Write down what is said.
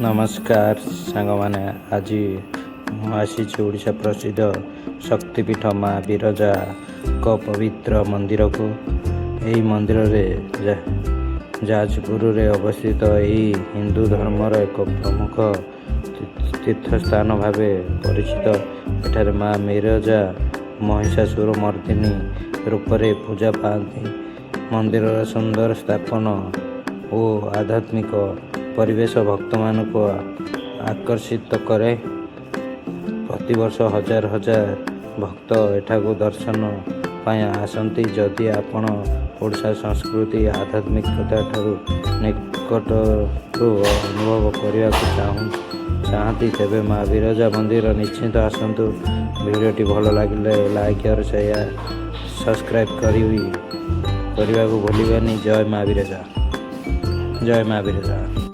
नमस्कार सांगमाने आज आसी ओडिशा प्रसिद्ध शक्तिपीठ माँ विरजा को पवित्र मंदिर को यही मंदिर रे जाजपुर रे अवस्थित यही हिंदू धर्मर एक प्रमुख तीर्थस्थान भाव परिचित। एठारे माँ विरजा महिषासुर मर्दिनी रूप से पूजा पाती। मंदिर सुंदर स्थापन और आध्यात्मिक परिवेश भक्त मान को आकर्षित करे। प्रतिवर्ष हजार हजार भक्त एठाकू दर्शन पाई आसती। जदि आपण ओडिशा संस्कृति आध्यात्मिकता ठारू निकट अनुभव करने चाहती तेबे माँ विरजा मंदिर निश्चिंत आसतु। वीडियोटी भल लगे लाइक और शेयर सब्सक्राइब करने को भूलिबानी। जय माँ विरजा, जय माँ विरजा।